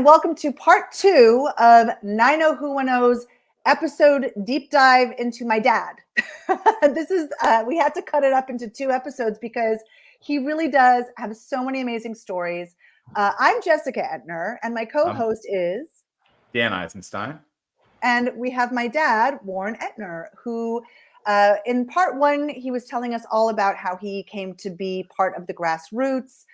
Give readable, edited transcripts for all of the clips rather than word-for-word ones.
and welcome to part 2 of 90who10's episode deep dive into my dad. This is we had to cut it up into 2 episodes because he really does have so many amazing stories. I'm Jessica Entner, and my co-host is Dan Eisenstein. And we have my dad, Warren Entner, who in part 1, he was telling us all about how he came to be part of the grassroots,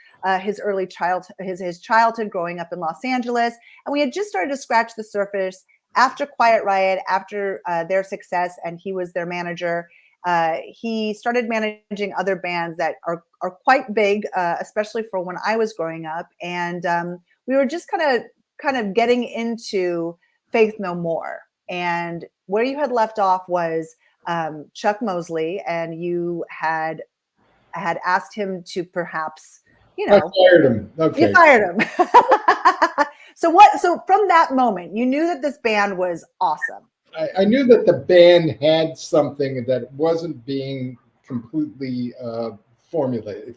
his childhood growing up in Los Angeles. And we had just started to scratch the surface after Quiet Riot, after their success, and he was their manager. He started managing other bands that are quite big, especially for when I was growing up. And we were just kind of getting into Faith No More. And where you had left off was Chuck Mosley, and you had asked him to perhaps, I fired him. Okay. You fired him. So from that moment, you knew that this band was awesome. I knew that the band had something that wasn't being completely formulated,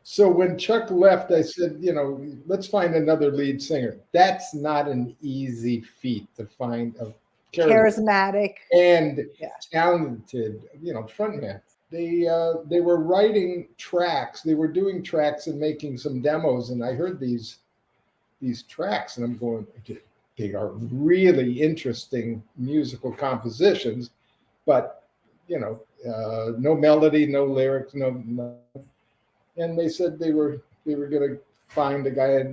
So when Chuck left, I said, let's find another lead singer. That's not an easy feat to find a charismatic and talented, frontman. They were writing tracks. They were doing tracks and making some demos. And I heard these tracks, and I'm going, they are really interesting musical compositions, but no melody, no lyrics, no. And they said they were going to find a guy,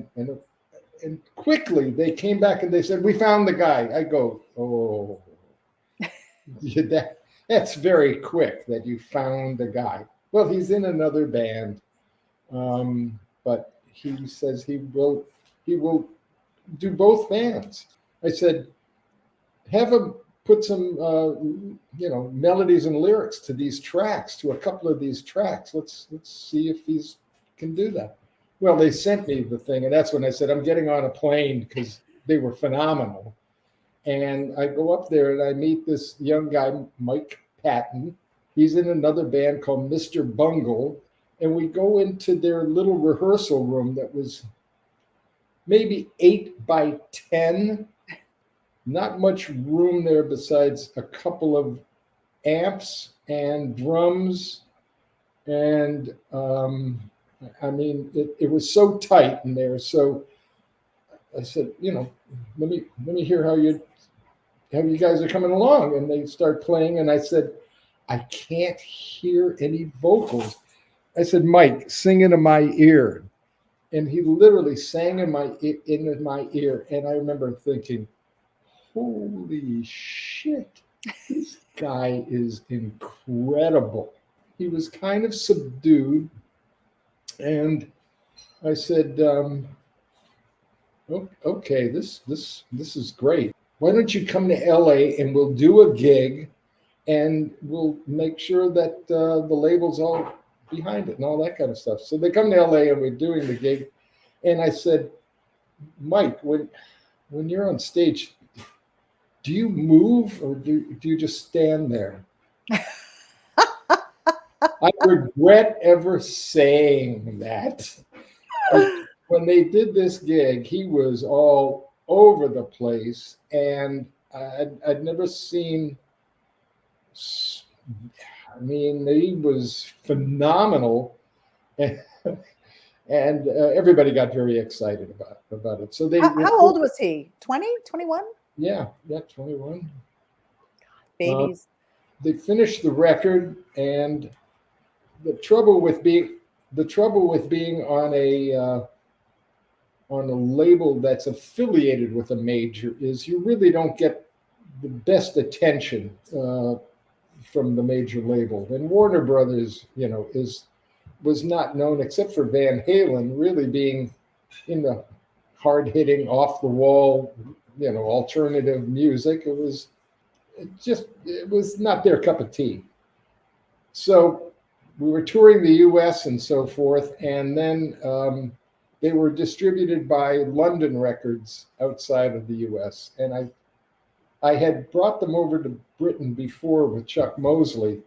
and quickly they came back and they said, we found the guy. I go, oh, that's very quick that you found the guy. Well, he's in another band, but he says he will do both bands. I said, have him put some melodies and lyrics to these tracks, to a couple of these tracks. Let's see if he can do that. Well, they sent me the thing, and that's when I said, I'm getting on a plane, because they were phenomenal. And I go up there and I meet this young guy, Mike Patton. He's in another band called Mr. Bungle. And we go into their little rehearsal room that was maybe 8 by 10. Not much room there besides a couple of amps and drums. And it was so tight in there. So I said, let me hear how you guys are coming along. And they start playing, and I said, I can't hear any vocals. I said, Mike, sing into my ear. And he literally sang into my ear. And I remember thinking, holy shit, this guy is incredible. He was kind of subdued. And I said, okay, this is great. Why don't you come to LA and we'll do a gig, and we'll make sure that the label's all behind it and all that kind of stuff. So they come to LA and we're doing the gig. And I said, Mike, when you're on stage, do you move or do you just stand there? I regret ever saying that. When they did this gig, he was all over the place, and I'd never seen. He was phenomenal, and everybody got very excited about it. So how old was he? 20, 21? Yeah, 21. Babies. They finished the record, and the trouble with being on a label that's affiliated with a major is you really don't get the best attention from the major label. And Warner Brothers, was not known, except for Van Halen, really being in the hard-hitting, off-the-wall, alternative music. It was not their cup of tea. So we were touring the U.S. and so forth, and then they were distributed by London Records outside of the U.S. And I had brought them over to Britain before with Chuck Mosley,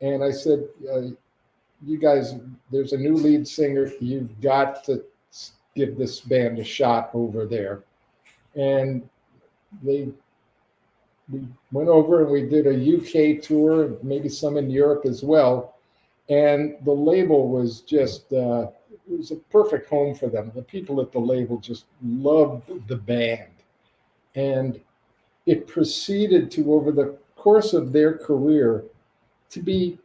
and I said, you guys, there's a new lead singer. You've got to give this band a shot over there. And we went over and we did a UK tour, maybe some in Europe as well. And the label was just, it was a perfect home for them. The people at the label just loved the band. And it proceeded to, over the course of their career, to be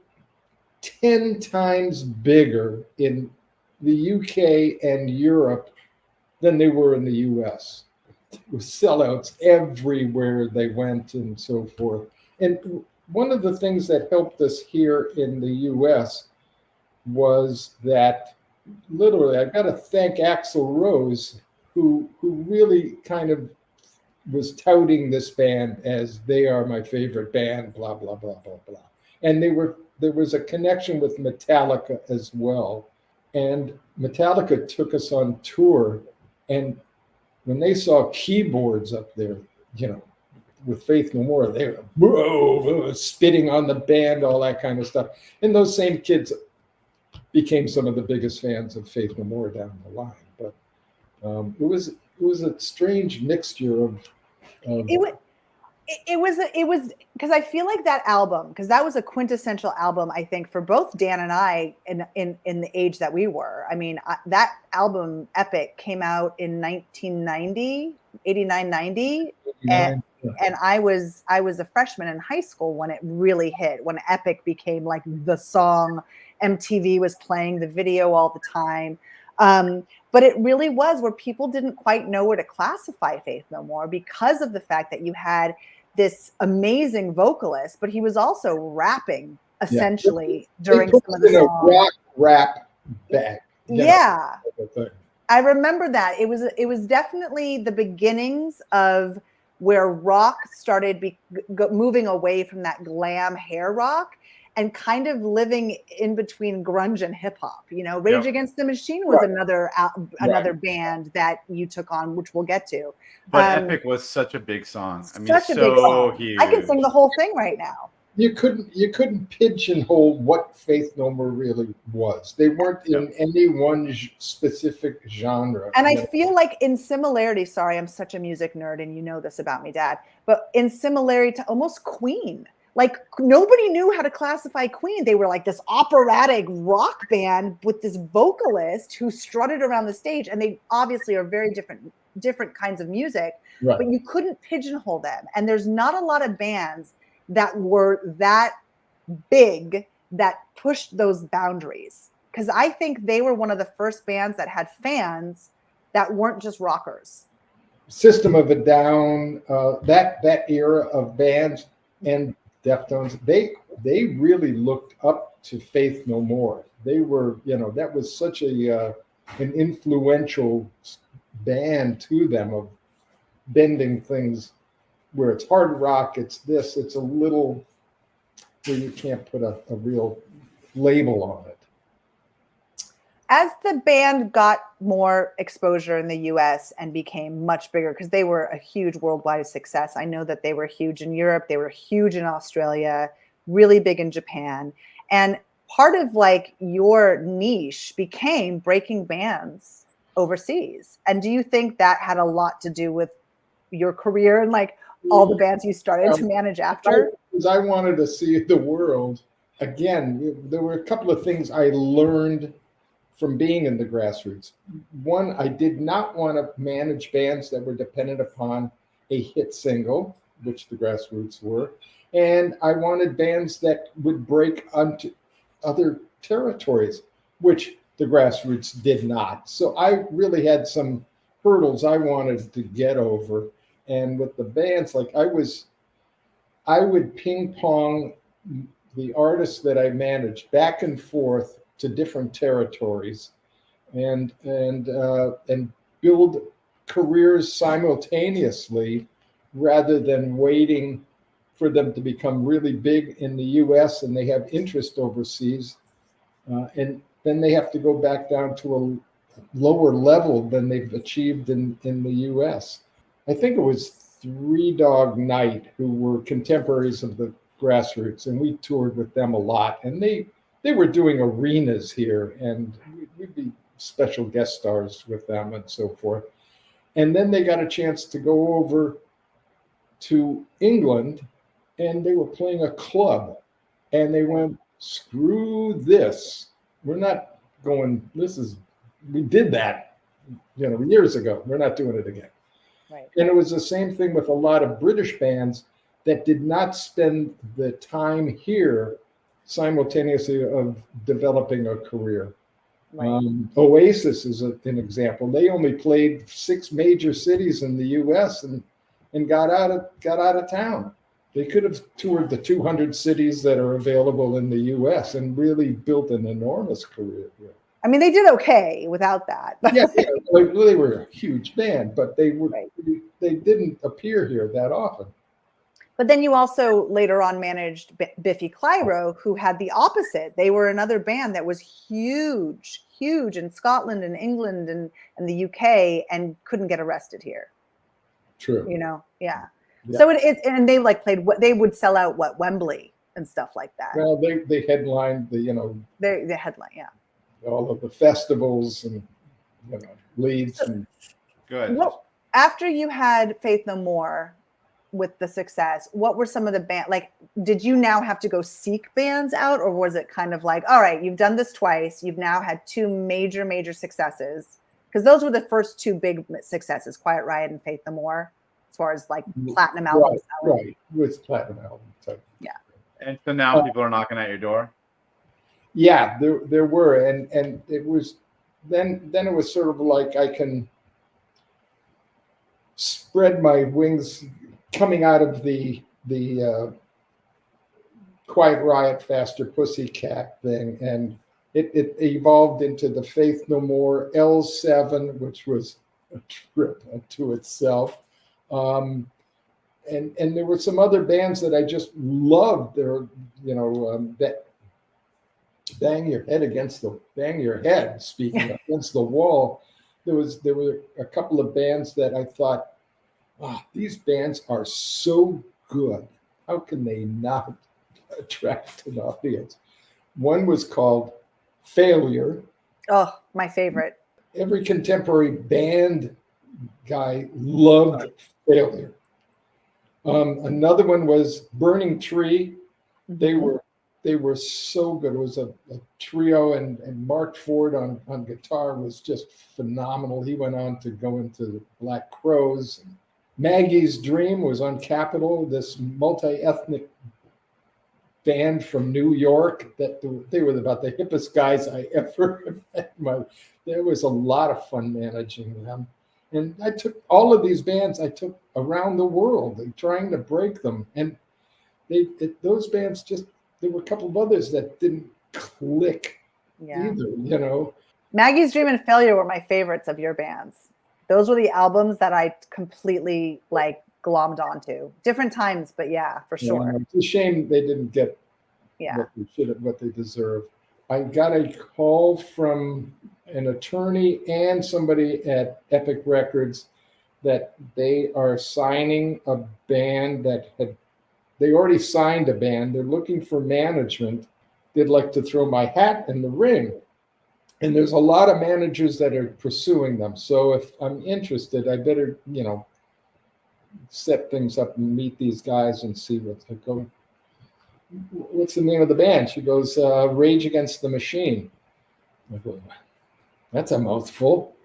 10 times bigger in the UK and Europe than they were in the US. It was sellouts everywhere they went and so forth. And one of the things that helped us here in the US was that literally, I've got to thank Axl Rose, who really kind of was touting this band as they are my favorite band, blah, blah, blah, blah, blah. And there was a connection with Metallica as well. And Metallica took us on tour. And when they saw keyboards up there, with Faith No More, they were whoa, spitting on the band, all that kind of stuff. And those same kids became some of the biggest fans of Faith No More down the line. But it was a strange mixture of. It was because I feel like that album, because that was a quintessential album, I think, for both Dan and I in the age that we were. I mean, that album, Epic, came out in 1990, 89, 90. And I was a freshman in high school when it really hit, when Epic became like the song. MTV was playing the video all the time. But it really was where people didn't quite know where to classify Faith No More because of the fact that you had this amazing vocalist, but he was also rapping essentially during some of the songs. Rap back. Yeah. I remember that. It was definitely the beginnings of where rock started moving away from that glam hair rock and kind of living in between grunge and hip hop. Rage Against the Machine was another band that you took on, which we'll get to. But Epic was such a big song. I mean, such a big song. Huge. I can sing the whole thing right now. You couldn't pigeonhole what Faith No More really was. They weren't in any one specific genre. And I feel like in similarity, sorry, I'm such a music nerd and you know this about me, Dad, but in similarity to almost Queen. Like nobody knew how to classify Queen. They were like this operatic rock band with this vocalist who strutted around the stage, and they obviously are very different kinds of music, but you couldn't pigeonhole them. And there's not a lot of bands that were that big that pushed those boundaries. Because I think they were one of the first bands that had fans that weren't just rockers. System of a Down, that era of bands, and Deftones, they really looked up to Faith No More. They were, that was such an influential band to them, of bending things where it's hard rock, it's a little where you can't put a real label on it. As the band got more exposure in the US and became much bigger, because they were a huge worldwide success. I know that they were huge in Europe, they were huge in Australia, really big in Japan. And part of like your niche became breaking bands overseas. And do you think that had a lot to do with your career and like all the bands you started to manage after? Because I wanted to see the world. Again, there were a couple of things I learned from being in the grassroots. One, I did not want to manage bands that were dependent upon a hit single, which the grassroots were. And I wanted bands that would break onto other territories, which the grassroots did not. So I really had some hurdles I wanted to get over. And with the bands, like I would ping pong the artists that I managed back and forth to different territories, and build careers simultaneously, rather than waiting for them to become really big in the U.S. and they have interest overseas, and then they have to go back down to a lower level than they've achieved in the U.S. I think it was Three Dog Night, who were contemporaries of the grassroots, and we toured with them a lot, and they were doing arenas here, and we'd be special guest stars with them and so forth. And then they got a chance to go over to England, and they were playing a club, and they went, screw this. We're not going, we did that, years ago. We're not doing it again. Right. And it was the same thing with a lot of British bands that did not spend the time here simultaneously of developing a career. Right. Oasis is an example. They only played 6 major cities in the U.S. and got out of town. They could have toured the 200 cities that are available in the U.S. and really built an enormous career here. I mean, they did okay without that. Yeah, they were a huge band, but they Right. didn't appear here that often. But then you also later on managed Biffy Clyro, who had the opposite. They were another band that was huge in Scotland and England and the UK and couldn't get arrested here. True. Yeah. Yeah. So and they played they would sell out Wembley and stuff like that. Well, they headlined the The headline, yeah. all of the festivals and Leeds and Good. Well, after you had Faith No More with the success, what were some of the band did you now have to go seek bands out, or was it kind of like, all right, you've done this twice, you've now had 2 major successes, because those were the first 2 big successes, Quiet Riot and Faith No More, as far as platinum albums. right with platinum album type. Yeah. And so now people are knocking at your door. Yeah, there were, and it was then it was sort of like I can spread my wings coming out of the Quiet Riot, Faster Pussycat thing, and it evolved into the Faith No More L7, which was a trip unto itself. And there were some other bands that I just loved. There, that bang your head. Speaking against the wall, there were a couple of bands that I thought, these bands are so good. How can they not attract an audience? One was called Failure. Oh, my favorite. Every contemporary band guy loved Failure. Another one was Burning Tree. They were so good. It was a trio, and Mark Ford on guitar was just phenomenal. He went on to go into the Black Crowes. Maggie's Dream was on Capitol, this multi-ethnic band from New York that they were about the hippest guys I ever met. There was a lot of fun managing them. And I took all of these bands around the world and trying to break them. And those bands there were a couple of others that didn't click either, Maggie's Dream and Failure were my favorites of your bands. Those were the albums that I completely glommed onto. Different times, but yeah, for sure. It's a shame they didn't get what they deserved. I got a call from an attorney and somebody at Epic Records that they are signing a band they already signed a band. They're looking for management. They'd like to throw my hat in the ring. And there's a lot of managers that are pursuing them. So if I'm interested, I better, set things up and meet these guys and see what's going. What's the name of the band? She goes, Rage Against the Machine. I go, that's a mouthful.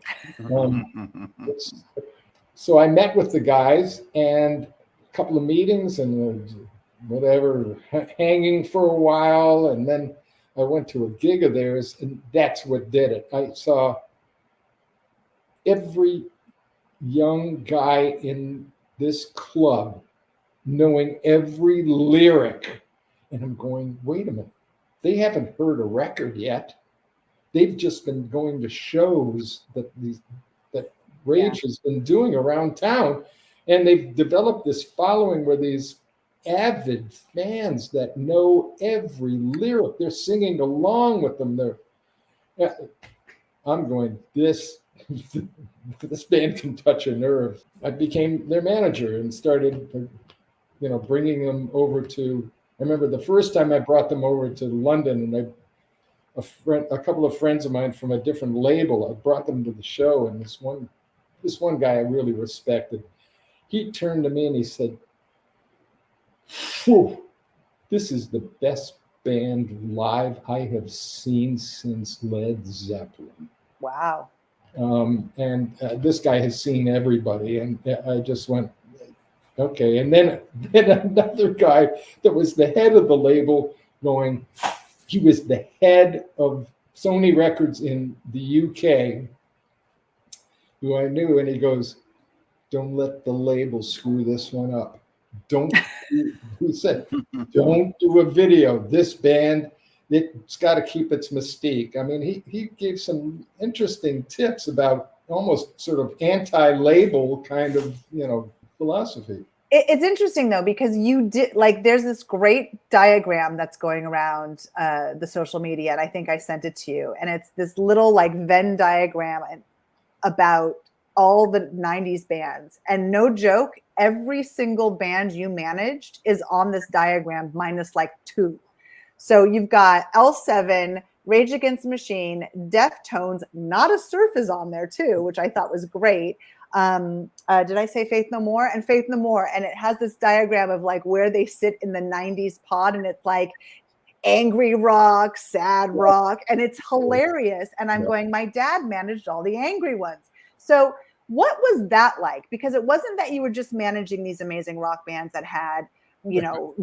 So I met with the guys and a couple of meetings and whatever, hanging for a while. And then I went to a gig of theirs, and that's what did it. I saw every young guy in this club knowing every lyric. And I'm going, wait a minute. They haven't heard a record yet. They've just been going to shows that Rage has been doing around town. And they've developed this following where these avid fans that know every lyric, they're singing along with them. I'm going, this band can touch a nerve. I became their manager and started, bringing them over to. I remember the first time I brought them over to London, and a couple of friends of mine from a different label. I brought them to the show, and this one guy I really respected, he turned to me and he said, "Phew, this is the best band live I have seen since Led Zeppelin." Wow. And this guy has seen everybody, and I just went, okay. And then another guy that was the head of the label going, he was the head of Sony Records in the UK, who I knew, and he goes, "Don't let the label screw this one up. He said, don't do a video. This band, it's got to keep its mystique." I mean, he gave some interesting tips about almost sort of anti-label kind of, philosophy. It's interesting though, because you did there's this great diagram that's going around the social media, and I think I sent it to you, and it's this little Venn diagram about all the 90s bands, and no joke, every single band you managed is on this diagram minus 2. So you've got L7, Rage Against the Machine, Deftones, Not a Surf is on there too, which I thought was great. Did I say Faith No More? And Faith No More. And it has this diagram of where they sit in the 90s pod, and it's angry rock, sad rock, and it's hilarious. And I'm going, my dad managed all the angry ones. So what was that like? Because it wasn't that you were just managing these amazing rock bands that had,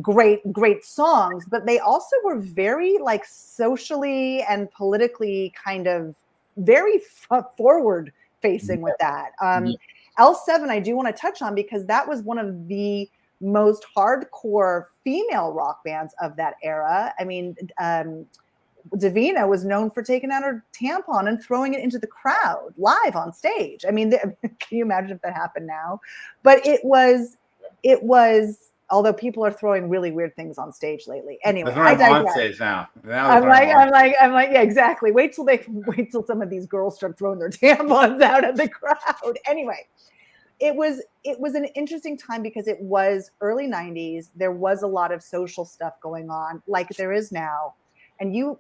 great songs, but they also were very socially and politically kind of very forward facing with that. L7, I do want to touch on, because that was one of the most hardcore female rock bands of that era. I mean, Davina was known for taking out her tampon and throwing it into the crowd live on stage. I mean, can you imagine if that happened now? But it was, although people are throwing really weird things on stage lately. Anyway, I digress. On stage now. I'm like, yeah, exactly. Wait till some of these girls start throwing their tampons out at the crowd. Anyway, it was an interesting time because it was early 90s. There was a lot of social stuff going on like there is now. And you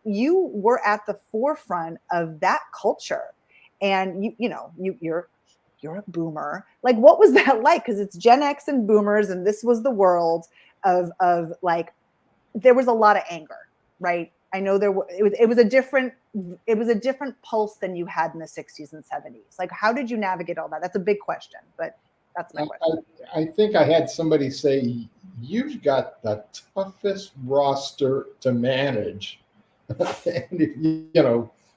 were at the forefront of that culture, and you're a boomer. What was that like? Because it's Gen X and boomers, and this was the world of there was a lot of anger, right? I know it was a different pulse than you had in the 60s and 70s. How did you navigate all that? That's a big question, but that's my question. I think I had somebody say, "You've got the toughest roster to manage." And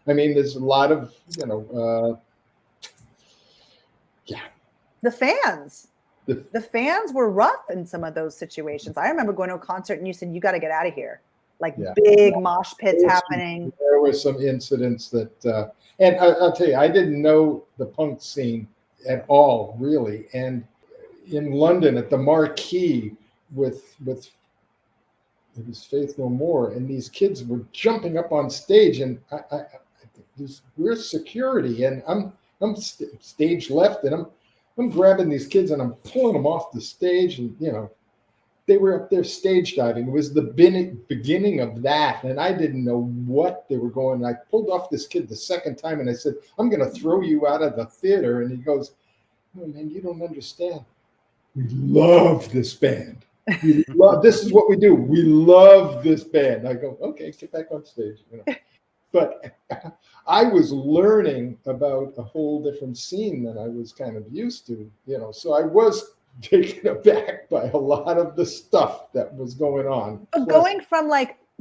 I mean, there's a lot of, The fans. The fans were rough in some of those situations. I remember going to a concert and you said, "You got to get out of here." Big mosh pits happening. There were some incidents that, and I'll tell you, I didn't know the punk scene at all, really. And in London at the Marquee with it was Faith No More, and these kids were jumping up on stage, and we're security, and I'm stage left, and I'm grabbing these kids and I'm pulling them off the stage, and they were up there stage diving. It was the beginning of that, and I didn't know what they were going. I pulled off this kid the second time, and I said, "I'm going to throw you out of the theater," and he goes, "Oh man, you don't understand. We love this band. This is what we do. We love this band." I go, "Okay, get back on stage." But I was learning about a whole different scene than I was kind of used to, So I was taken aback by a lot of the stuff that was going on. But going from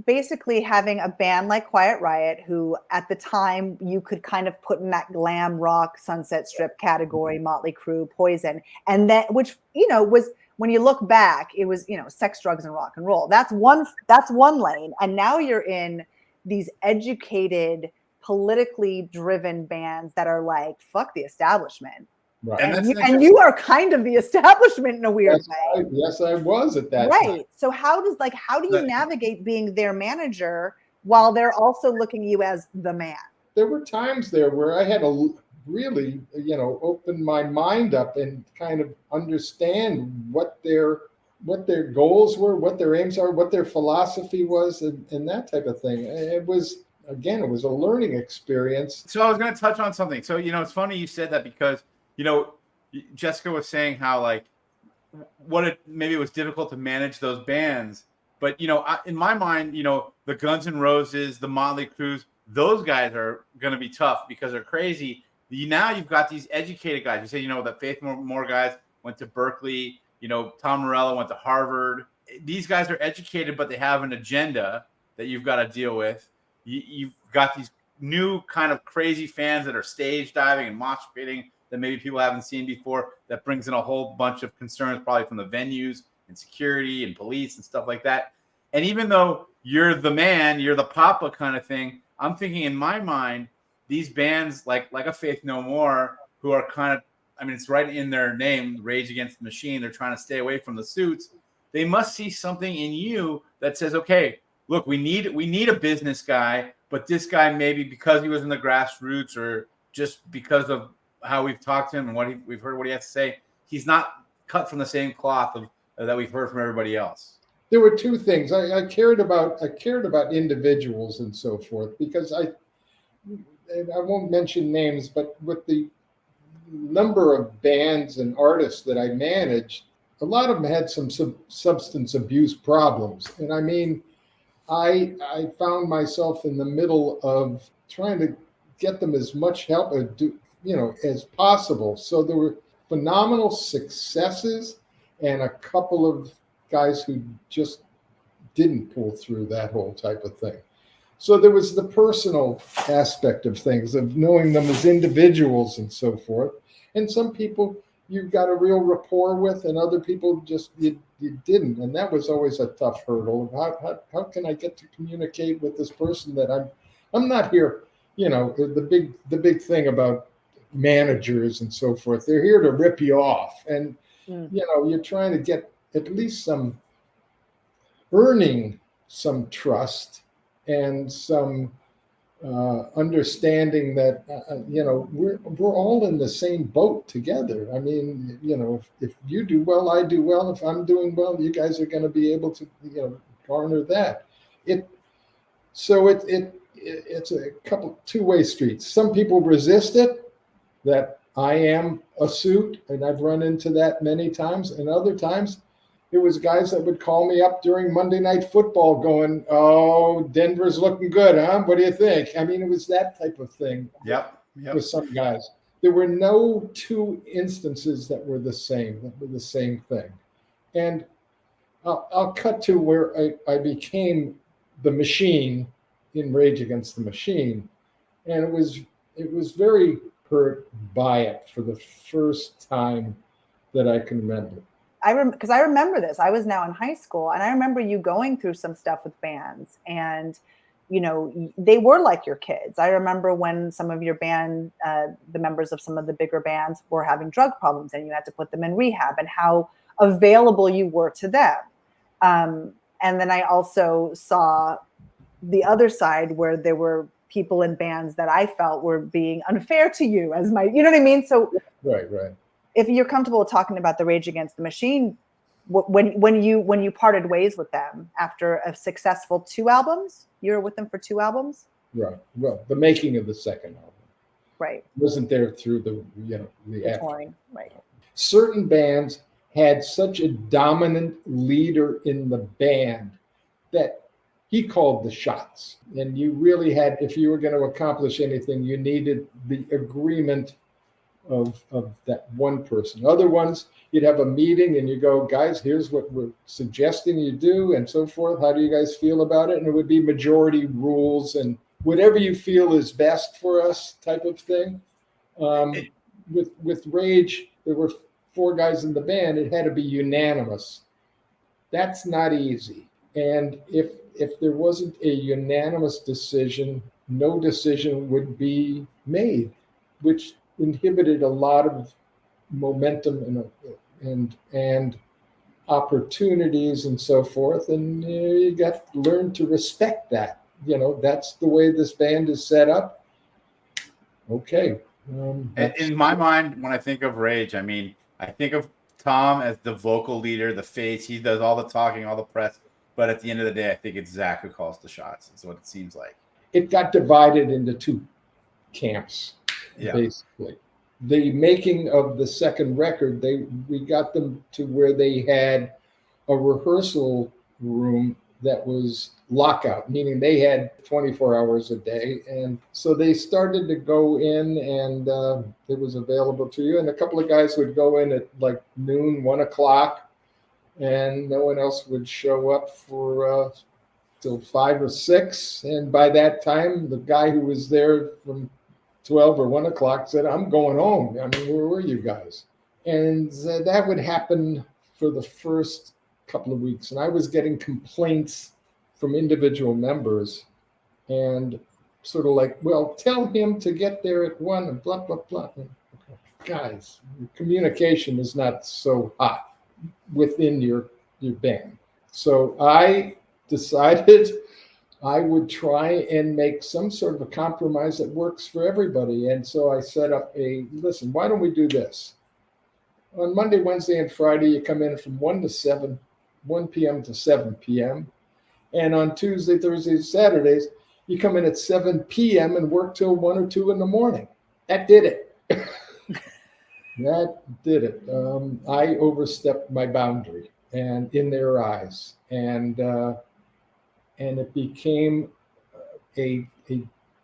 basically having a band like Quiet Riot, who at the time you could kind of put in that glam rock Sunset Strip category, Motley Crue, Poison, and that, which was, when you look back, it was sex, drugs, and rock and roll. That's one lane, and now you're in these educated, politically driven bands that are fuck the establishment. Right. And you are kind of the establishment in a weird way. Yes, I was at that time. Right. So how do you navigate being their manager while they're also looking at you as the man? There were times there where I had to really, open my mind up and kind of understand what their goals were, what their aims are, what their philosophy was, and that type of thing. It was again, it was a learning experience. So I was going to touch on something. So, it's funny you said that because, Jessica was saying how like maybe it was difficult to manage those bands. But, in my mind, the Guns N' Roses, the Motley Crues, those guys are going to be tough because they're crazy. Now you've got these educated guys. You say, that Faith More guys went to Berkeley. Tom Morello went to Harvard. These guys are educated, but they have an agenda that you've got to deal with. You've got these new kind of crazy fans that are stage diving and mosh pitting that maybe people haven't seen before. That brings in a whole bunch of concerns probably from the venues and security and police and stuff like that. And even though you're the man, you're the papa kind of thing, I'm thinking in my mind, these bands like a Faith No More, who are kind of, it's right in their name, Rage Against the Machine. They're trying to stay away from the suits. They must see something in you that says, okay, look, we need a business guy, but this guy, maybe because he was in the grassroots or just because of how we've talked to him and we've heard what he has to say, he's not cut from the same cloth that we've heard from everybody else. There were two things I cared about. I cared about individuals and so forth because I won't mention names, but with the number of bands and artists that I managed, a lot of them had some substance abuse problems. And I found myself in the middle of trying to get them as much help as possible. So there were phenomenal successes and a couple of guys who just didn't pull through that whole type of thing. So there was the personal aspect of things, of knowing them as individuals and so forth. And some people you've got a real rapport with, and other people just you didn't. And that was always a tough hurdle. How can I get to communicate with this person that I'm not here, the big thing about managers and so forth. They're here to rip you off. And, you're trying to get at least earning some trust and some understanding that we're all in the same boat together. If you do well, I do well. If I'm doing well, you guys are going to be able to garner that. It's a couple two-way streets. Some people resist it, that I am a suit, and I've run into that many times. And other times it was guys that would call me up during Monday Night Football going, "Oh, Denver's looking good, huh? What do you think?" It was that type of thing. Yep. With some guys. There were no two instances that were the same thing. And I'll cut to where I became the Machine in Rage Against the Machine. And it was very hurt by it for the first time that I can remember. Because I remember this. I was now in high school, and I remember you going through some stuff with bands, and they were like your kids. I remember when some of your band, the members of some of the bigger bands, were having drug problems, and you had to put them in rehab, and how available you were to them. And then I also saw the other side where there were people in bands that I felt were being unfair to you as you know what I mean? So right. If you're comfortable talking about the Rage Against the Machine, when you parted ways with them after a successful 2 albums, you were with them for 2 albums? Right. Well, the making of the second album. Right. Wasn't there through the touring. Right. Certain bands had such a dominant leader in the band that he called the shots. And you really had, if you were going to accomplish anything, you needed the agreement of that one person. Other ones, you'd have a meeting and you go, "Guys, here's what we're suggesting you do," and so forth. How do you guys feel about it? And it would be majority rules and whatever you feel is best for us type of thing. With Rage, there were 4 guys in the band. It had to be unanimous. That's not easy. And if there wasn't a unanimous decision, no decision would be made, which inhibited a lot of momentum and opportunities and so forth. And you got to learn to respect that. That's the way this band is set up. Okay. In my mind, when I think of Rage, I think of Tom as the vocal leader, the face. He does all the talking, all the press. But at the end of the day, I think it's Zach who calls the shots. That's what it seems like. it got divided into two camps, Yeah. basically. The making of the second record, we got them to where they had a rehearsal room that was lockout, meaning they had 24 hours a day. And so they started to go in, and it was available to you. And a couple of guys would go in at like noon, 1 o'clock, and no one else would show up for till 5 or 6. And by that time, the guy who was there from 12 or 1 o'clock said, I'm going home. I mean, where were you guys? And that would happen for the first couple of weeks. And I was getting complaints from individual members and sort of like, well, tell him to get there at 1 and blah, blah, blah. And, guys, communication is not so hot within your band. So I decided I would try and make some sort of a compromise that works for everybody. And so I set up listen, why don't we do this? On Monday, Wednesday, and Friday, you come in from 1 p.m. to 7 p.m. And on Tuesday, Thursdays, Saturdays, you come in at 7 p.m. and work till 1 or 2 in the morning. That did it. That did it. I overstepped my boundary, and in their eyes. And it became a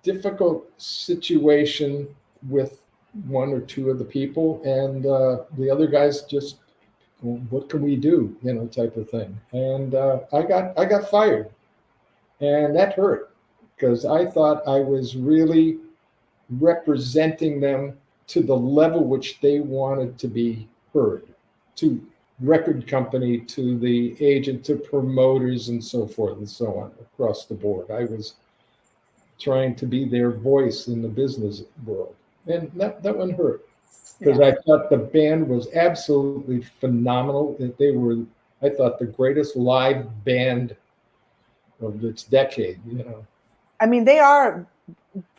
difficult situation with 1 or 2 of the people, and the other guys just, what can we do, type of thing. And I got fired, and that hurt because I thought I was really representing them to the level which they wanted to be heard, to record company, to the agent, to promoters, and so forth and so on across the board. I was trying to be their voice in the business world, and that one hurt because I thought the band was absolutely phenomenal. They were, I thought, the greatest live band of its decade. I mean, they are.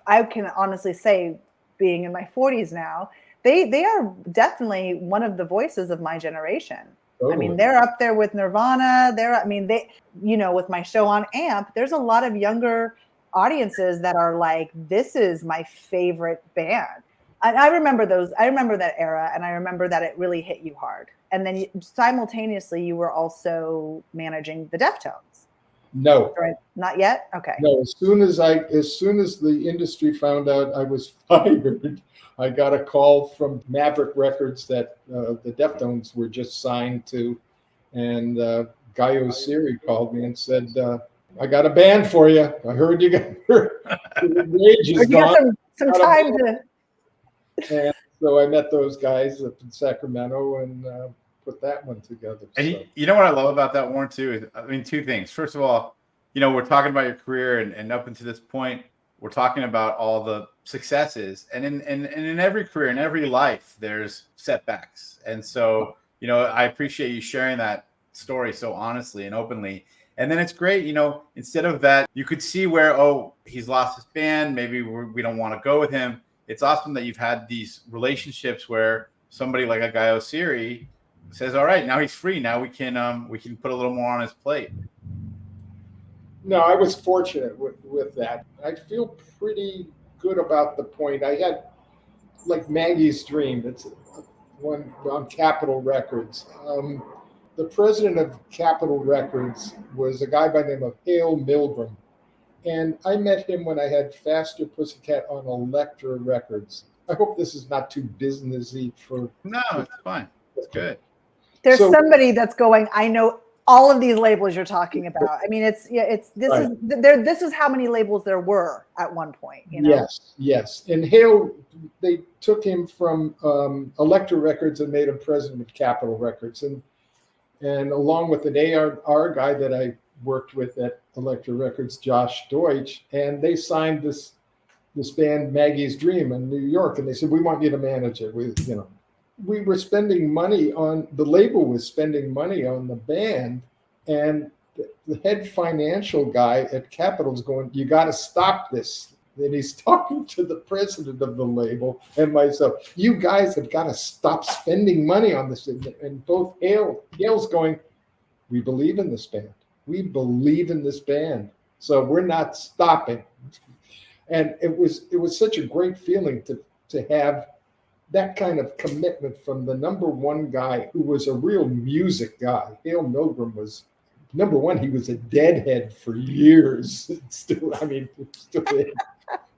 I can honestly say, being in my 40s now, they are definitely one of the voices of my generation. Totally. I mean, they're up there with Nirvana. With my show on AMP, there's a lot of younger audiences that are like, this is my favorite band. And I remember that era, and I remember that it really hit you hard. And then simultaneously, you were also managing the Deftones. No. Right? Not yet? Okay. No, as soon as the industry found out I was fired, I got a call from Maverick Records that the Deftones were just signed to, and Guy Oseary called me and said, I got a band for you. I heard you got your wage is gone. Some time to. And so I met those guys up in Sacramento and put that one together. And you know what I love about that, Warren, too? Is, 2 things. First of all, we're talking about your career, and up until this point, we're talking about all the successes. And in every career, in every life, there's setbacks. And so, I appreciate you sharing that story so honestly and openly. And then it's great, instead of that, you could see where, he's lost his band. Maybe we don't want to go with him. It's awesome that you've had these relationships where somebody like a Guy Oseary says, all right, now he's free. Now we can put a little more on his plate. No, I was fortunate with that. I feel pretty good about the point. I had like Maggie's Dream. It's one on Capitol Records. The president of Capitol Records was a guy by the name of Hale Milgram. And I met him when I had Faster Pussycat on Elektra Records. I hope this is not too businessy for. No, it's fine. It's good. There's somebody that's going, I know all of these labels you're talking about. I mean, this is how many labels there were at one point. Yes. And Hale, they took him from Elektra Records and made him president of Capitol Records, and along with an A&R guy that I worked with at Elektra Records, Josh Deutsch, and they signed this band Maggie's Dream in New York, and they said, we want you to manage it. We were spending money on, the label was spending money on the band, and the head financial guy at Capitol's going, you got to stop this. And he's talking to the president of the label and myself, you guys have got to stop spending money on this. And both Hale's going, we believe in this band. We believe in this band. So we're not stopping. And it was such a great feeling to have that kind of commitment from the number one guy who was a real music guy. Hale Milgram was number one. He was a deadhead for years. Still, I mean, still is.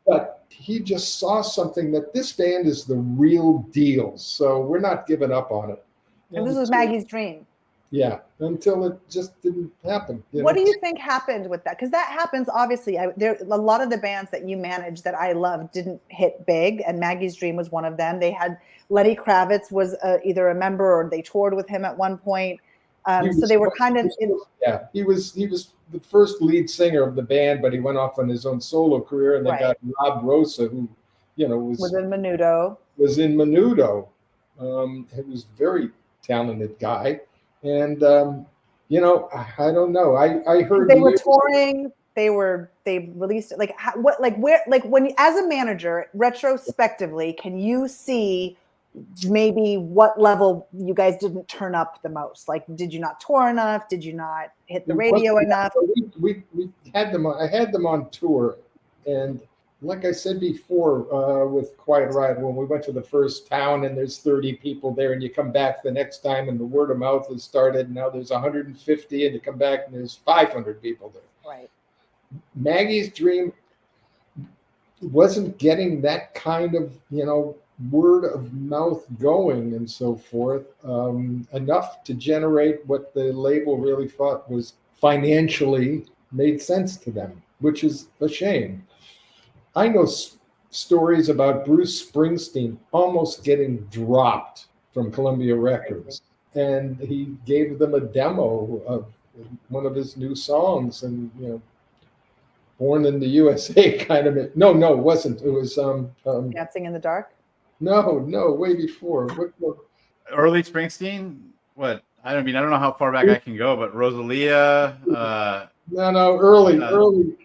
But he just saw something that this band is the real deal. So we're not giving up on it. And this was Maggie's dream. Yeah, until it just didn't happen. What do you think happened with that? Because that happens, obviously. There a lot of the bands that you managed that I love didn't hit big, and Maggie's Dream was one of them. They had Lenny Kravitz was either a member or they toured with him at one point. So they were kind of he was the first lead singer of the band, but he went off on his own solo career, and they got Rob Rosa, who was in Menudo. He was a very talented guy. And I don't know. I heard they were touring. They released it. When as a manager, retrospectively, can you see maybe what level you guys didn't turn up the most? Like, did you not tour enough? Did you not hit the radio enough? We had them. I had them on tour, and like I said before, with Quiet Riot, when we went to the first town and there's 30 people there, and you come back the next time and the word of mouth has started, and now there's 150, and you come back and there's 500 people there. Right. Maggie's Dream wasn't getting that kind of, word of mouth going and so forth, enough to generate what the label really thought was financially made sense to them, which is a shame. I know stories about Bruce Springsteen almost getting dropped from Columbia Records, and he gave them a demo of one of his new songs, and Born in the USA kind of. No, it wasn't. It was Dancing in the Dark. No, way before. Early Springsteen? What? I don't know how far back I can go, but Rosalia. Early.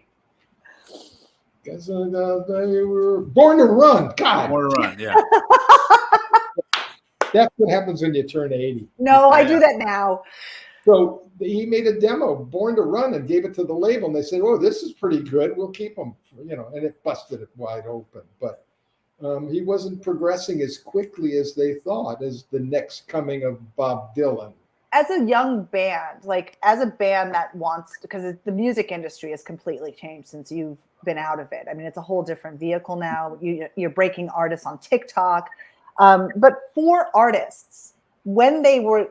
Guess they were Born to Run. God. Born to Run, yeah. That's what happens when you turn 80. No, I do that now. So he made a demo, Born to Run, and gave it to the label. And they said, "Oh, this is pretty good. We'll keep him." And it busted it wide open. But he wasn't progressing as quickly as they thought as the next coming of Bob Dylan. As a young band, as a band that wants, because the music industry has completely changed since you've been out of it. I mean, it's a whole different vehicle now. You're breaking artists on TikTok. But for artists, when they were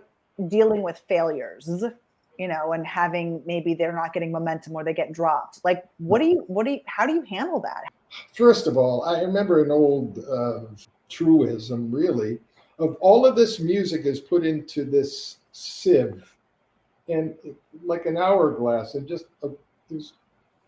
dealing with failures, and having maybe they're not getting momentum or they get dropped, how do you handle that? First of all, I remember an old truism, really, of all of this music is put into this sieve, and like an hourglass, and just there's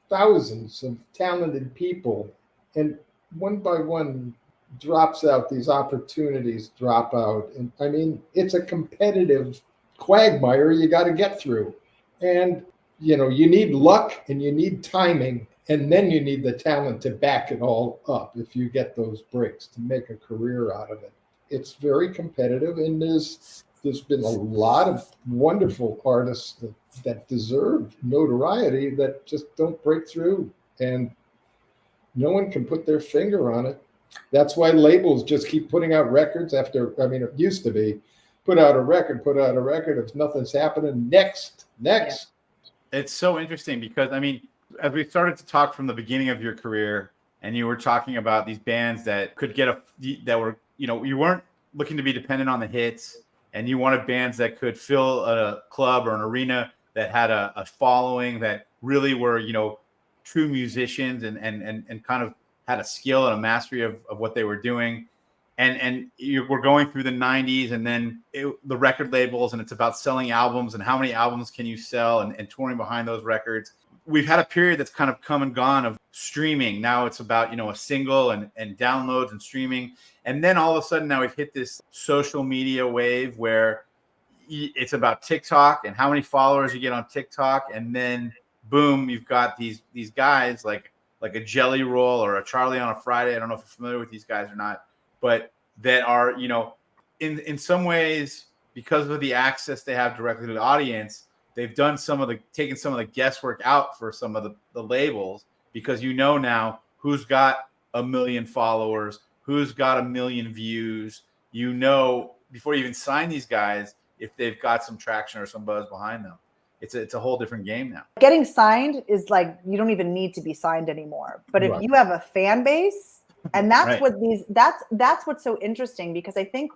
thousands of talented people, and one by one drops out. These opportunities drop out, and I mean, it's a competitive quagmire you got to get through, and you need luck and you need timing, and then you need the talent to back it all up if you get those breaks to make a career out of it. It's very competitive, and there's been a lot of wonderful artists that deserve notoriety that just don't break through, and no one can put their finger on it. That's why labels just keep putting out records it used to be put out a record. If nothing's happening, next. Yeah. It's so interesting because, as we started to talk from the beginning of your career, and you were talking about these bands that could that were, you weren't looking to be dependent on the hits, and you wanted bands that could fill a club or an arena that had a following, that really were, true musicians and kind of had a skill and a mastery of what they were doing. And we're going through the 90s, and then the record labels, and it's about selling albums and how many albums can you sell, and touring behind those records. We've had a period that's kind of come and gone of streaming. Now it's about, a single and downloads and streaming. And then all of a sudden now we've hit this social media wave where it's about TikTok and how many followers you get on TikTok. And then boom, you've got these guys like a Jelly Roll or a Charlie on a Friday. I don't know if you're familiar with these guys or not, but that are, in some ways, because of the access they have directly to the audience, they've done taken some of the guesswork out for some of the labels, because now who's got 1 million followers, who's got 1 million views, before you even sign these guys, if they've got some traction or some buzz behind them. It's a whole different game now. Getting signed is like, you don't even need to be signed anymore. But if you have a fan base, and that's that's what's so interesting, because I think,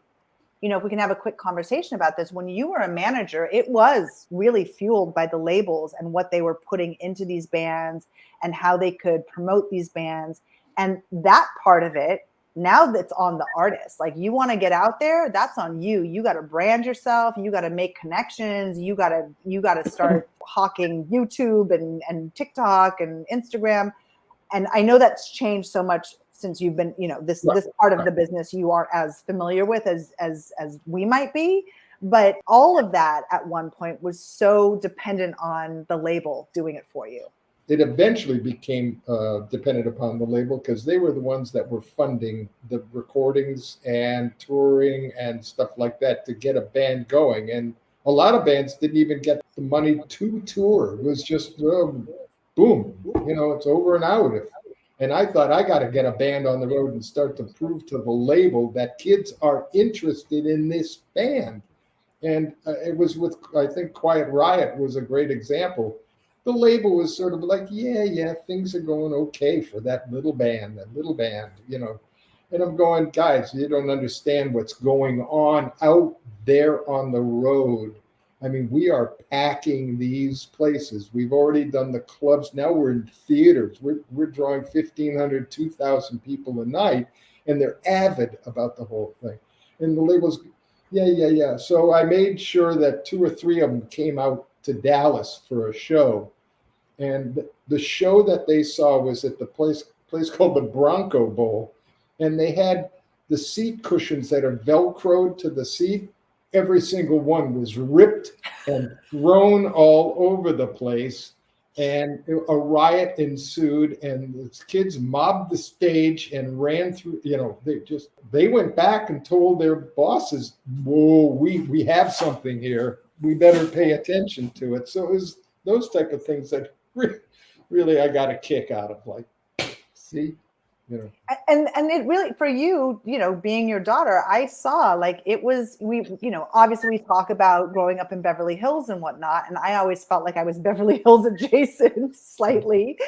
if we can have a quick conversation about this, when you were a manager, it was really fueled by the labels and what they were putting into these bands and how they could promote these bands. And that part of it, now that's on the artist. Like, you want to get out there, that's on you. You got to brand yourself. You got to make connections. You got to start hawking YouTube and TikTok and Instagram. And I know that's changed so much since you've been, this part of the business you aren't as familiar with as we might be. But all of that at one point was so dependent on the label doing it for you. It eventually became dependent upon the label, because they were the ones that were funding the recordings and touring and stuff like that to get a band going. And a lot of bands didn't even get the money to tour. It was just boom, it's over and out. And I thought, I got to get a band on the road and start to prove to the label that kids are interested in this band. And it was I think Quiet Riot was a great example. The label was sort of like, yeah, things are going okay for that little band. And I'm going, guys, you don't understand what's going on out there on the road. I mean, we are packing these places. We've already done the clubs. Now we're in theaters. We're drawing 1,500, 2,000 people a night, and they're avid about the whole thing. And the labels, yeah. So I made sure that 2 or 3 of them came out to Dallas for a show. And the show that they saw was at the place called the Bronco Bowl. And they had the seat cushions that are Velcroed to the seat. Every single one was ripped and thrown all over the place. And a riot ensued, and the kids mobbed the stage and ran through, they went back and told their bosses, whoa, we have something here. We better pay attention to it. So it was those type of things that really I got a kick out of, like, see, And it really, for you, being your daughter, I saw, like, it was, obviously we talk about growing up in Beverly Hills and whatnot. And I always felt like I was Beverly Hills adjacent slightly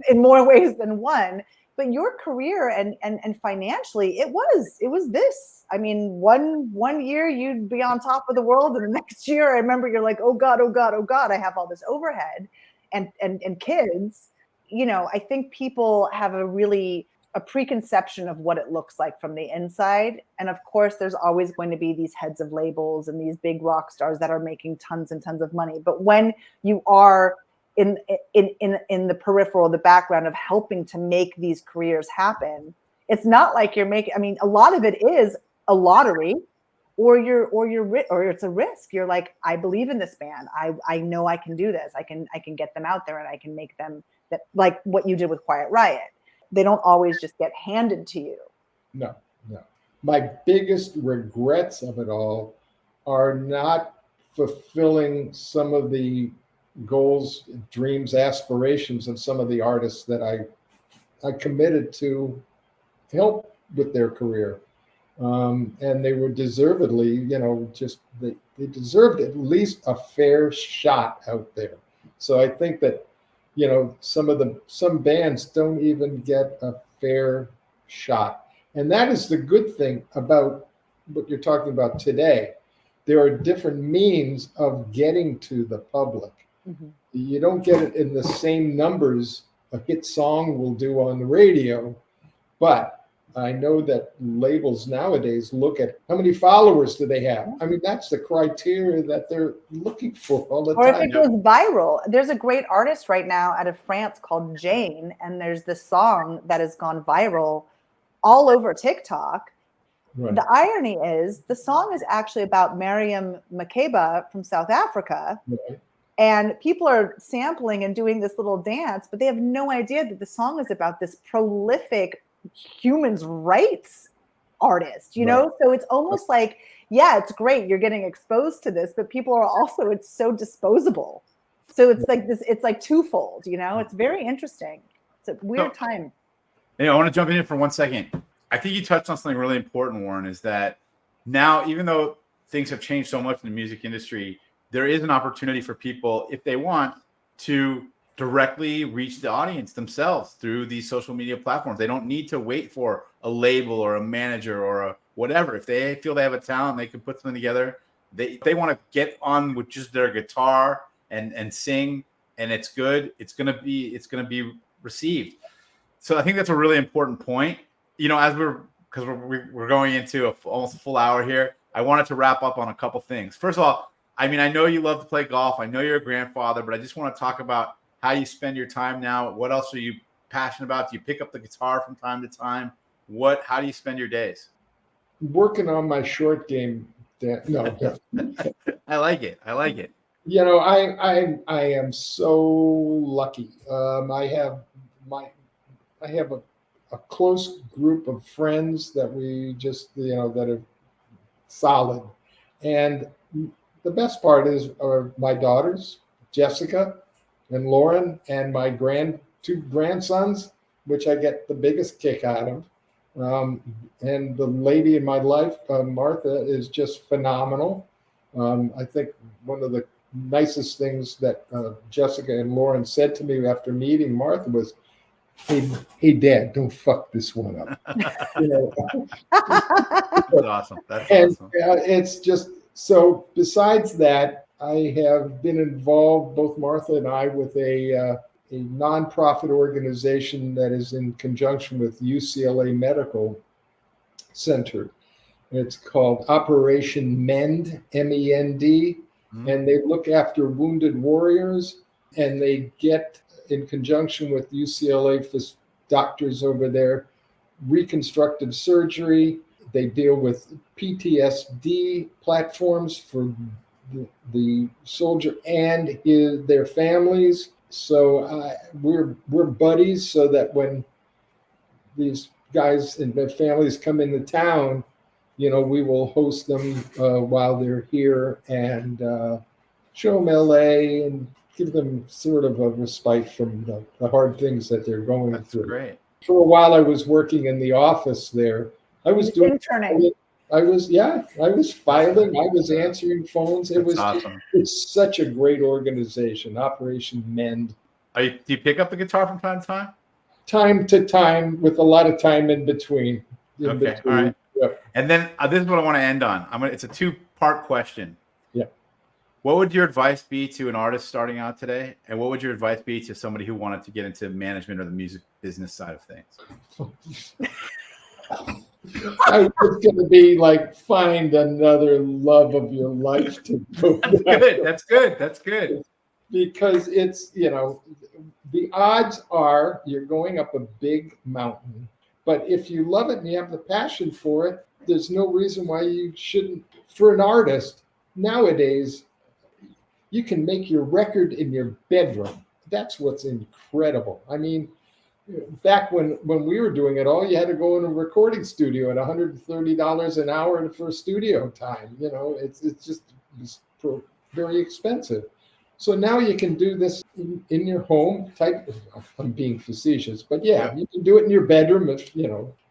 in more ways than one. But your career and financially, it was this. I mean, one year you'd be on top of the world, and the next year I remember you're like, oh God, I have all this overhead and kids. I think people have a preconception of what it looks like from the inside. And of course, there's always going to be these heads of labels and these big rock stars that are making tons and tons of money. But when you are in the peripheral, the background of helping to make these careers happen, it's not like you're making, I mean, a lot of it is a lottery, or it's a risk. You're like, I believe in this band. I know I can do this. I can get them out there, and I can make them that, like what you did with Quiet Riot. They don't always just get handed to you. No. My biggest regrets of it all are not fulfilling some of the goals, dreams, aspirations of some of the artists that I committed to help with their career. And they were deservedly, they deserved at least a fair shot out there. So I think that, some bands don't even get a fair shot. And that is the good thing about what you're talking about today. There are different means of getting to the public. Mm-hmm. You don't get it in the same numbers a hit song will do on the radio, but I know that labels nowadays look at how many followers do they have. I mean, that's the criteria that they're looking for all the time. Or if it goes viral. There's a great artist right now out of France called Jane, and there's this song that has gone viral all over TikTok. Right. The irony is the song is actually about Miriam Makeba from South Africa. Right. And people are sampling and doing this little dance, but they have no idea that the song is about this prolific human rights artist, you know? So it's almost like yeah, it's great. You're getting exposed to this, but people are also, it's so disposable. So it's like this, it's like twofold, you know, it's very interesting. It's a weird time. I want to jump in here for 1 second. I think you touched on something really important, Warren, is that now, even though things have changed so much in the music industry, there is an opportunity for people, if they want, to directly reach the audience themselves through these social media platforms. They don't need to wait for a label or a manager or a whatever. If they feel they have a talent, they can put something together. They want to get on with just their guitar and sing, and it's good. It's gonna be received. So I think that's a really important point. As we're going into almost a full hour here, I wanted to wrap up on a couple things. First of all, I know you love to play golf. I know you're a grandfather, but I just want to talk about how you spend your time now. What else are you passionate about? Do you pick up the guitar from time to time? How do you spend your days? Working on my short game. No. I like it. I am so lucky. I have a close group of friends that we just, that are solid. And the best part are my daughters, Jessica and Lauren, and my two grandsons, which I get the biggest kick out of. And the lady in my life, Martha, is just phenomenal. I think one of the nicest things that Jessica and Lauren said to me after meeting Martha was, Hey, Dad, don't fuck this one up. That's awesome. It's just, so besides that, I have been involved, both Martha and I, with a nonprofit organization that is in conjunction with UCLA Medical Center. It's called Operation MEND, MEND, and they look after wounded warriors, and they get, in conjunction with UCLA doctors over there, reconstructive surgery. They deal with PTSD platforms for the soldier and their families. So we're buddies, so that when these guys and their families come into town, we will host them while they're here and show them LA and give them sort of a respite from the hard things that they're going through. Great. For a while, I was working in the office there. I was doing interning. I was filing. I was answering phones. That's awesome. It's such a great organization, Operation MEND. Do you pick up the guitar from time to time? Time to time, with a lot of time in between. All right. Yep. And then this is what I want to end on. It's a 2-part question. Yeah. What would your advice be to an artist starting out today? And what would your advice be to somebody who wanted to get into management or the music business side of things? I was going to be like, find another love of your life to go. That's good. Because it's, the odds are you're going up a big mountain. But if you love it and you have the passion for it, there's no reason why you shouldn't. For an artist, nowadays, you can make your record in your bedroom. That's what's incredible. Back when we were doing it all, you had to go in a recording studio at $130 an hour for studio time. It's very expensive. So now you can do this in your home. I'm being facetious, but yeah, you can do it in your bedroom,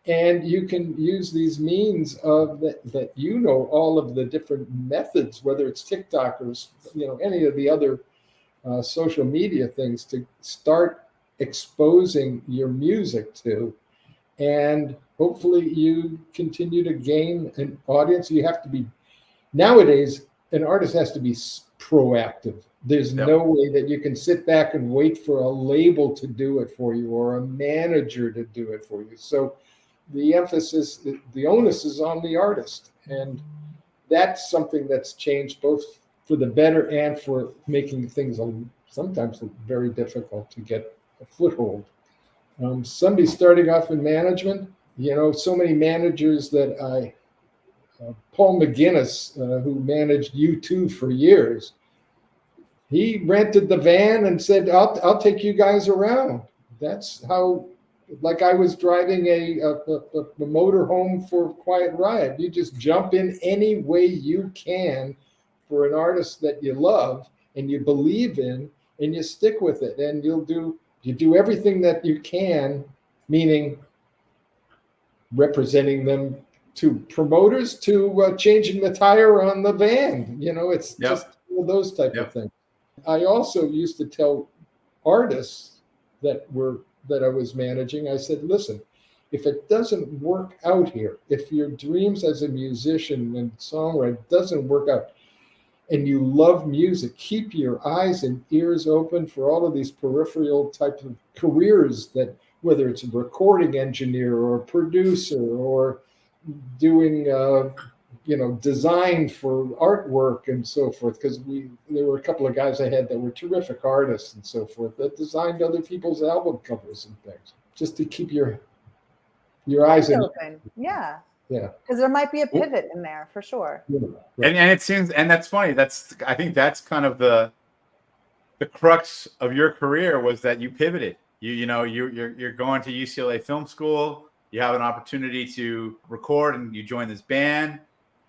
and you can use these means of that. All of the different methods, whether it's TikTok or any of the other social media things, to start exposing your music to, and hopefully you continue to gain an audience. You have to be, nowadays, an artist has to be proactive. There's no way that you can sit back and wait for a label to do it for you or a manager to do it for you. So the onus is on the artist. And that's something that's changed both for the better and for making things sometimes very difficult to get a foothold. Somebody starting off in management, so many managers that Paul McGuinness, who managed U2 for years, he rented the van and said, I'll take you guys around. That's how like I was driving a motor home for Quiet Riot. You just jump in any way you can for an artist that you love and you believe in, and you stick with it, and you do everything that you can, meaning representing them to promoters, to changing the tire on the van. It's just all those type of things. I also used to tell artists that I was managing, I said, listen, if it doesn't work out here, if your dreams as a musician and songwriter doesn't work out, and you love music, keep your eyes and ears open for all of these peripheral types of careers, that whether it's a recording engineer or a producer or doing design for artwork and so forth, because there were a couple of guys I had that were terrific artists and so forth that designed other people's album covers and things, just to keep your eyes open. Yeah. Because there might be a pivot in there for sure. Yeah, right. And it seems, and that's funny. I think that's kind of the crux of your career, was that you pivoted. You're going to UCLA Film School. You have an opportunity to record, and you join this band.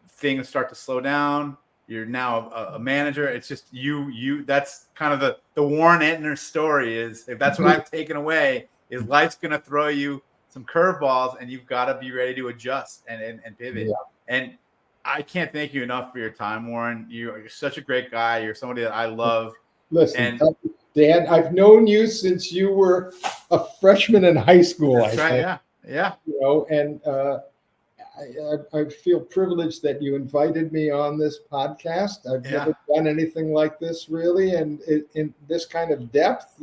Things start to slow down. You're now a manager. It's just you. That's kind of the Warren Entner story. Is, if that's what I've taken away, is life's gonna throw you some curveballs, and you've got to be ready to adjust and pivot. Yeah. And I can't thank you enough for your time, Warren. You're such a great guy. You're somebody that I love. Listen, Dan, I've known you since you were a freshman in high school. That's right. Yeah. And I feel privileged that you invited me on this podcast. I've never done anything like this, really, and in this kind of depth,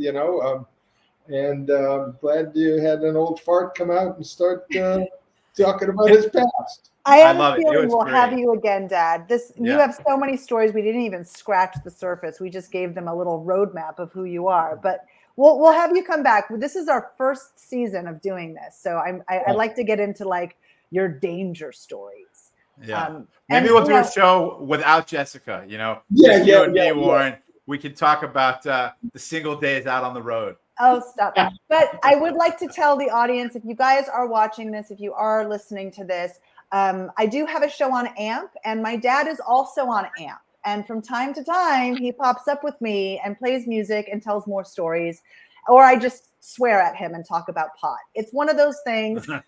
and I'm glad you had an old fart come out and start talking about his past. I have a feeling we'll have you again, Dad. You have so many stories. We didn't even scratch the surface. We just gave them a little roadmap of who you are. But we'll have you come back. This is our first season of doing this, so I like to get into like your danger stories. Yeah, maybe we'll do a show without Jessica. You and me, Warren. We can talk about the single days out on the road. Oh, stop. But I would like to tell the audience, if you guys are watching this, if you are listening to this, I do have a show on AMP, and my dad is also on AMP. And from time to time, he pops up with me and plays music and tells more stories, or I just swear at him and talk about pot. It's one of those things. But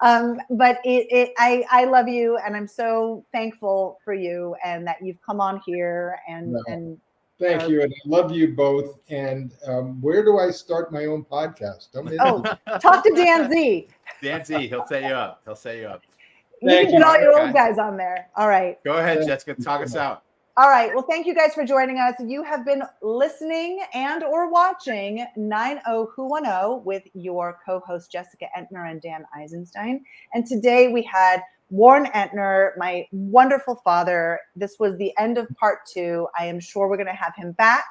I love you, and I'm so thankful for you, and that you've come on here and thank you, and I love you both. And where do I start my own podcast? Talk to Dan Z. Dan Z, he'll set you up. You can get all your old guys on there. All right. Go ahead, Jessica. Talk us out. All right. Well, thank you guys for joining us. You have been listening and or watching 90who10 with your co-host Jessica Entner and Dan Eisenstein. And today we had Warren Entner, my wonderful father. This was the end of part 2. I am sure we're going to have him back.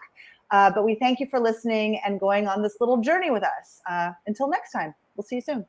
But we thank you for listening and going on this little journey with us. Until next time, we'll see you soon.